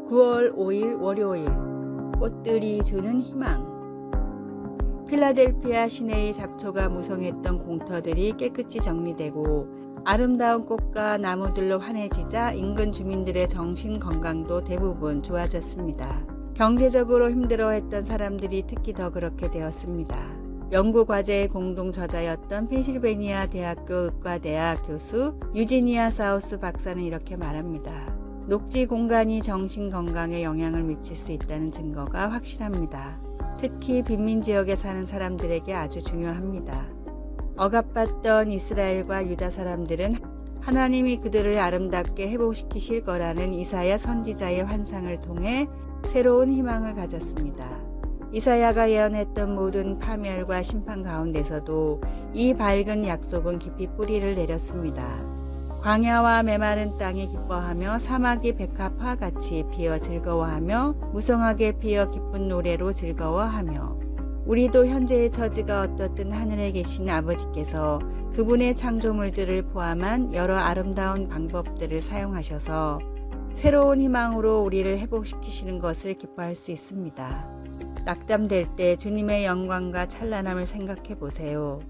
9월 5일 월요일, 꽃들이 주는 희망. 필라델피아 시내의 잡초가 무성했던 공터들이 깨끗이 정리되고 아름다운 꽃과 나무들로 환해지자 인근 주민들의 정신 건강도 대부분 좋아졌습니다. 경제적으로 힘들어했던 사람들이 특히 더 그렇게 되었습니다. 연구 과제의 공동 저자였던 펜실베니아 대학교 의과대학 교수 유지니아 사우스 박사는 이렇게 말합니다. 녹지 공간이 정신 건강에 영향을 미칠 수 있다는 증거가 확실합니다. 특히 빈민 지역에 사는 사람들에게 아주 중요합니다. 억압받던 이스라엘과 유다 사람들은 하나님이 그들을 아름답게 회복시키실 거라는 이사야 선지자의 환상을 통해 새로운 희망을 가졌습니다. 이사야가 예언했던 모든 파멸과 심판 가운데서도 이 밝은 약속은 깊이 뿌리를 내렸습니다. 광야와 메마른 땅이 기뻐하며 사막이 백합화 같이 피어 즐거워하며 무성하게 피어 기쁜 노래로 즐거워하며 우리도 현재의 처지가 어떻든 하늘에 계신 아버지께서 그분의 창조물들을 포함한 여러 아름다운 방법들을 사용하셔서 새로운 희망으로 우리를 회복시키시는 것을 기뻐할 수 있습니다. 낙담될 때 주님의 영광과 찬란함을 생각해 보세요.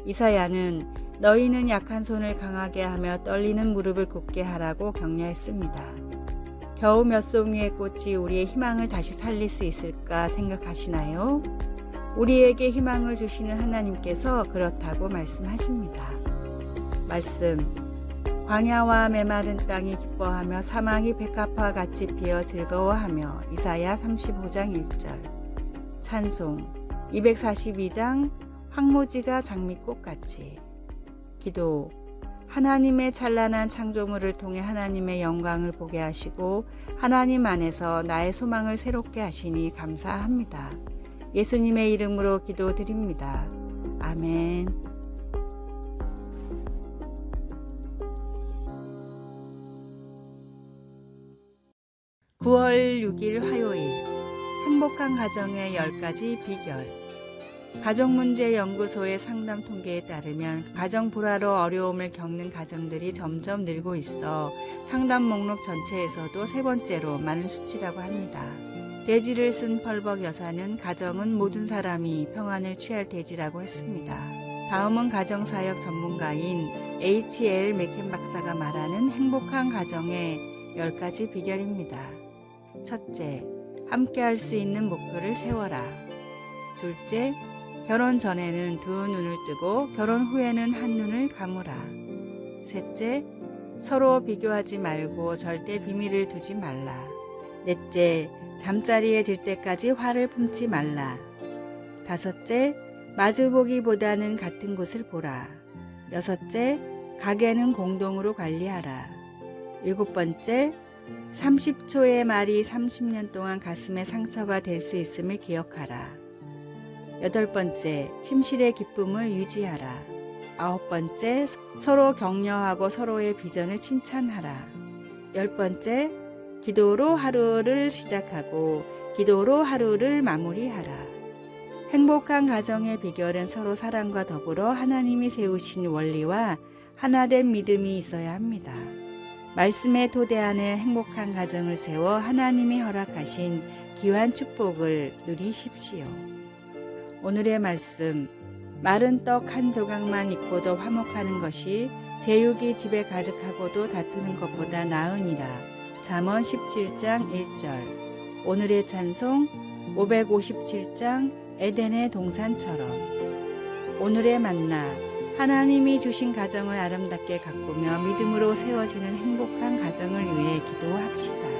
이사야는 너희는 약한 손을 강하게 하며 떨리는 무릎을 굳게 하라고 격려했습니다. 겨우 몇 송이의 꽃이 우리의 희망을 다시 살릴 수 있을까 생각하시나요? 우리에게 희망을 주시는 하나님께서 그렇다고 말씀하십니다. 말씀. 광야와 메마른 땅이 기뻐하며 사막이 백합화 같이 피어 즐거워하며 이사야 35장 1절. 찬송 242장 황무지가 장미꽃같이. 기도. 하나님의 찬란한 창조물을 통해 하나님의 영광을 보게 하시고 하나님 안에서 나의 소망을 새롭게 하시니 감사합니다. 예수님의 이름으로 기도드립니다. 아멘. 9월 6일 화요일, 행복한 가정의 10가지 비결. 가정문제연구소의 상담 통계에 따르면 가정 불화로 어려움을 겪는 가정들이 점점 늘고 있어 상담 목록 전체에서도 세 번째로 많은 수치라고 합니다. 대지를 쓴 펄벅 여사는 가정은 모든 사람이 평안을 취할 대지라고 했습니다. 다음은 가정사역 전문가인 H.L. 맥켄 박사가 말하는 행복한 가정의 10가지 비결입니다. 첫째, 함께 할 수 있는 목표를 세워라. 둘째, 결혼 전에는 두 눈을 뜨고 결혼 후에는 한 눈을 감으라. 셋째, 서로 비교하지 말고 절대 비밀을 두지 말라. 넷째, 잠자리에 들 때까지 화를 품지 말라. 다섯째, 마주보기보다는 같은 곳을 보라. 여섯째, 가게는 공동으로 관리하라. 일곱 번째, 30초의 말이 30년 동안 가슴에 상처가 될 수 있음을 기억하라. 여덟 번째, 침실의 기쁨을 유지하라. 아홉 번째, 서로 격려하고 서로의 비전을 칭찬하라. 열 번째, 기도로 하루를 시작하고 기도로 하루를 마무리하라. 행복한 가정의 비결은 서로 사랑과 더불어 하나님이 세우신 원리와 하나된 믿음이 있어야 합니다. 말씀의 토대 안에 행복한 가정을 세워 하나님이 허락하신 귀한 축복을 누리십시오. 오늘의 말씀. 마른 떡 한 조각만 있고도 화목하는 것이 제육이 집에 가득하고도 다투는 것보다 나으니라. 잠언 17장 1절. 오늘의 찬송 557장 에덴의 동산처럼. 오늘의 만나. 하나님이 주신 가정을 아름답게 가꾸며 믿음으로 세워지는 행복한 가정을 위해 기도합시다.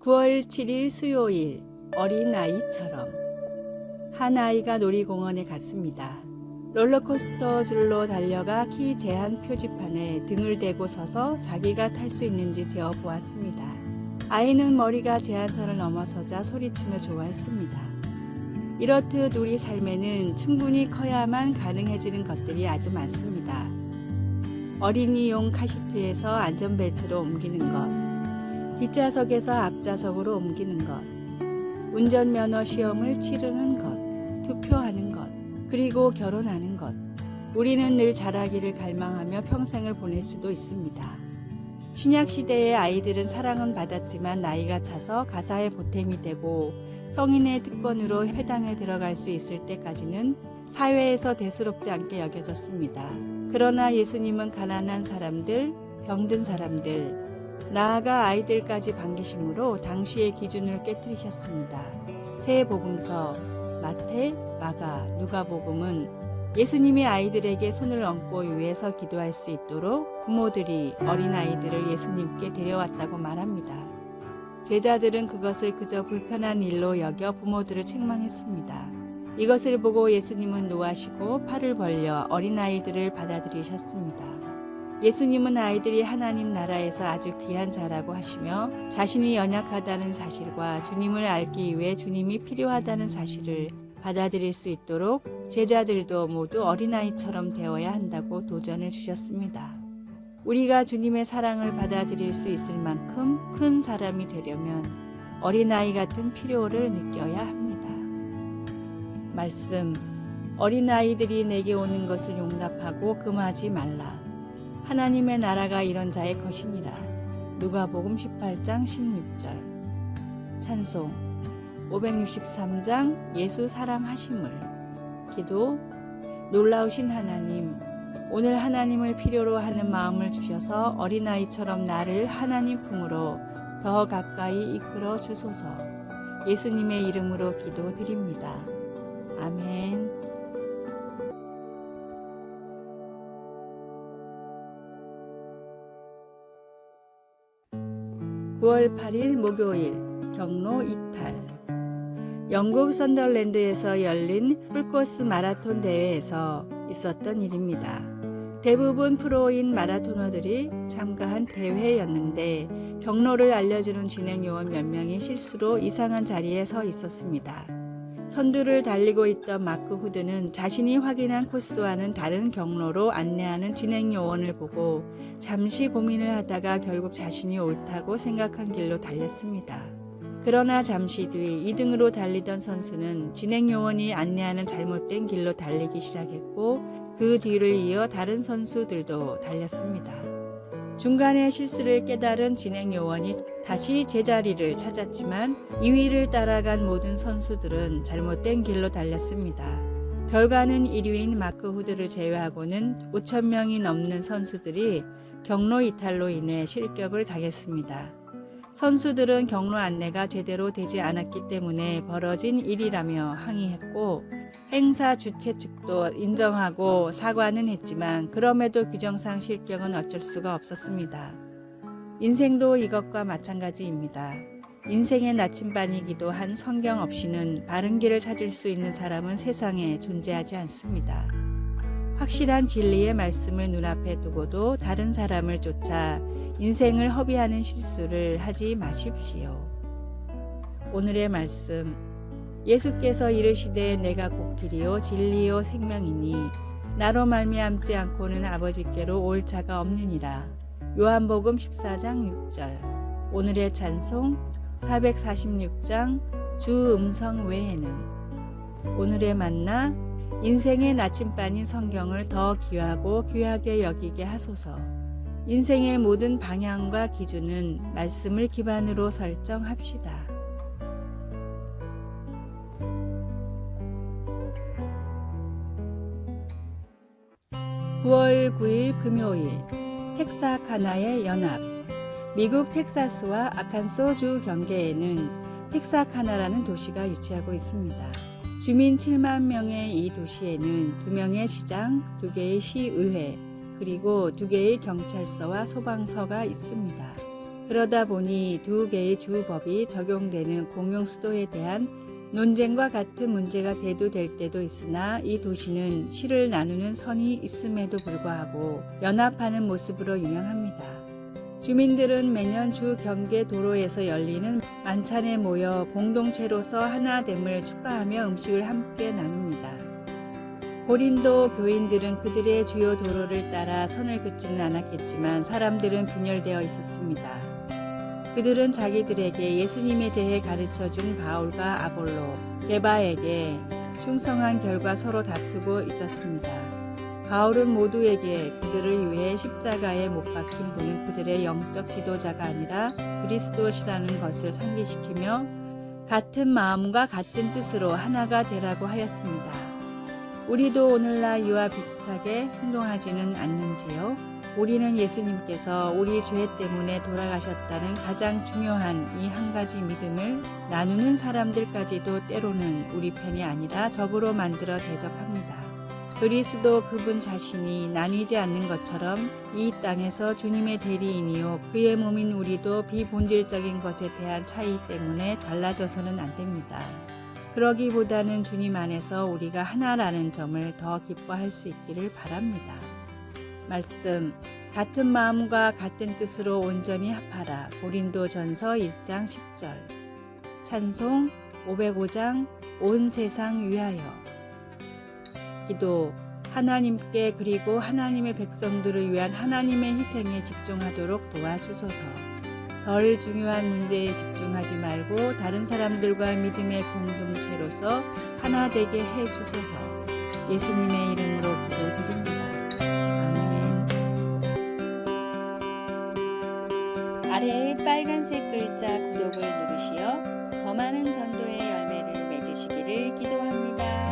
(9월 7일) 수요일, 어린아이처럼. 한 아이가 놀이공원에 갔습니다. 롤러코스터 줄로 달려가 키 제한 표지판에 등을 대고 서서 자기가 탈 수 있는지 재어보았습니다. 아이는 머리가 제한선을 넘어서자 소리치며 좋아했습니다. 이렇듯 우리 삶에는 충분히 커야만 가능해지는 것들이 아주 많습니다. 어린이용 카시트에서 안전벨트로 옮기는 것, 뒷좌석에서 앞좌석으로 옮기는 것, 운전면허 시험을 치르는 것, 투표하는 것, 그리고 결혼하는 것, 우리는 늘 자라기를 갈망하며 평생을 보낼 수도 있습니다. 신약시대의 아이들은 사랑은 받았지만 나이가 차서 가사의 보탬이 되고 성인의 특권으로 회당에 들어갈 수 있을 때까지는 사회에서 대수롭지 않게 여겨졌습니다. 그러나 예수님은 가난한 사람들, 병든 사람들, 나아가 아이들까지 반기심으로 당시의 기준을 깨뜨리셨습니다. 새 복음서, 마태, 마가, 누가복음은 예수님이 아이들에게 손을 얹고 위에서 기도할 수 있도록 부모들이 어린아이들을 예수님께 데려왔다고 말합니다. 제자들은 그것을 그저 불편한 일로 여겨 부모들을 책망했습니다. 이것을 보고 예수님은 노하시고 팔을 벌려 어린아이들을 받아들이셨습니다. 예수님은 아이들이 하나님 나라에서 아주 귀한 자라고 하시며 자신이 연약하다는 사실과 주님을 알기 위해 주님이 필요하다는 사실을 받아들일 수 있도록 제자들도 모두 어린아이처럼 되어야 한다고 도전을 주셨습니다. 우리가 주님의 사랑을 받아들일 수 있을 만큼 큰 사람이 되려면 어린아이 같은 필요를 느껴야 합니다. 말씀, 어린아이들이 내게 오는 것을 용납하고 금하지 말라. 하나님의 나라가 이런 자의 것이니라. 누가복음 18장 16절. 찬송 563장 예수 사랑하심을. 기도, 놀라우신 하나님, 오늘 하나님을 필요로 하는 마음을 주셔서 어린아이처럼 나를 하나님 품으로 더 가까이 이끌어 주소서. 예수님의 이름으로 기도드립니다. 아멘. 9월 8일 목요일 경로 이탈. 영국 선덜랜드에서 열린 풀코스 마라톤 대회에서 있었던 일입니다. 대부분 프로인 마라토너들이 참가한 대회였는데 경로를 알려주는 진행요원 몇 명이 실수로 이상한 자리에 서 있었습니다. 선두를 달리고 있던 마크 후드는 자신이 확인한 코스와는 다른 경로로 안내하는 진행요원을 보고 잠시 고민을 하다가 결국 자신이 옳다고 생각한 길로 달렸습니다. 그러나 잠시 뒤 2등으로 달리던 선수는 진행요원이 안내하는 잘못된 길로 달리기 시작했고 그 뒤를 이어 다른 선수들도 달렸습니다. 중간에 실수를 깨달은 진행요원이 다시 제자리를 찾았지만 2위를 따라간 모든 선수들은 잘못된 길로 달렸습니다. 결과는 1위인 마크 후드를 제외하고는 5,000명이 넘는 선수들이 경로 이탈로 인해 실격을 당했습니다. 선수들은 경로 안내가 제대로 되지 않았기 때문에 벌어진 일이라며 항의했고 행사 주최 측도 인정하고 사과는 했지만 그럼에도 규정상 실격은 어쩔 수가 없었습니다. 인생도 이것과 마찬가지입니다. 인생의 나침반이기도 한 성경 없이는 바른 길을 찾을 수 있는 사람은 세상에 존재하지 않습니다. 확실한 진리의 말씀을 눈앞에 두고도 다른 사람을 쫓아 인생을 허비하는 실수를 하지 마십시오. 오늘의 말씀, 예수께서 이르시되 내가 곧 길이요 진리요 생명이니 나로 말미암지 않고는 아버지께로 올 자가 없느니라. 요한복음 14장 6절. 오늘의 찬송 446장 주 음성 외에는. 오늘의 만나, 인생의 나침반인 성경을 더 귀하고 귀하게 여기게 하소서. 인생의 모든 방향과 기준은 말씀을 기반으로 설정합시다. 9월 9일 금요일 텍사카나의 연합. 미국 텍사스와 아칸소주 경계에는 텍사카나라는 도시가 위치하고 있습니다. 주민 7만 명의 이 도시에는 2명의 시장, 2개의 시의회, 그리고 2개의 경찰서와 소방서가 있습니다. 그러다 보니 2개의 주법이 적용되는 공용 수도에 대한 논쟁과 같은 문제가 대두될 때도 있으나 이 도시는 시를 나누는 선이 있음에도 불구하고 연합하는 모습으로 유명합니다. 주민들은 매년 주 경계 도로에서 열리는 만찬에 모여 공동체로서 하나됨을 축하하며 음식을 함께 나눕니다. 고린도 교인들은 그들의 주요 도로를 따라 선을 긋지는 않았겠지만 사람들은 분열되어 있었습니다. 그들은 자기들에게 예수님에 대해 가르쳐준 바울과 아볼로, 게바에게 충성한 결과 서로 다투고 있었습니다. 바울은 모두에게 그들을 위해 십자가에 못 박힌 분은 그들의 영적 지도자가 아니라 그리스도시라는 것을 상기시키며 같은 마음과 같은 뜻으로 하나가 되라고 하였습니다. 우리도 오늘날 이와 비슷하게 행동하지는 않는지요? 우리는 예수님께서 우리 죄 때문에 돌아가셨다는 가장 중요한 이 한 가지 믿음을 나누는 사람들까지도 때로는 우리 편이 아니라 적으로 만들어 대적합니다. 그리스도 그분 자신이 나뉘지 않는 것처럼 이 땅에서 주님의 대리인이요 그의 몸인 우리도 비본질적인 것에 대한 차이 때문에 달라져서는 안 됩니다. 그러기보다는 주님 안에서 우리가 하나라는 점을 더 기뻐할 수 있기를 바랍니다. 말씀, 같은 마음과 같은 뜻으로 온전히 합하라. 고린도전서 1장 10절. 찬송 505장 온 세상 위하여. 기도, 하나님께 그리고 하나님의 백성들을 위한 하나님의 희생에 집중하도록 도와주소서. 덜 중요한 문제에 집중하지 말고 다른 사람들과 믿음의 공동체로서 하나 되게 해주소서. 예수님의 이름으로 기도드립니다. 아멘. 아래의 빨간색 글자 구독을 누르시어 더 많은 전도의 열매를 맺으시기를 기도합니다.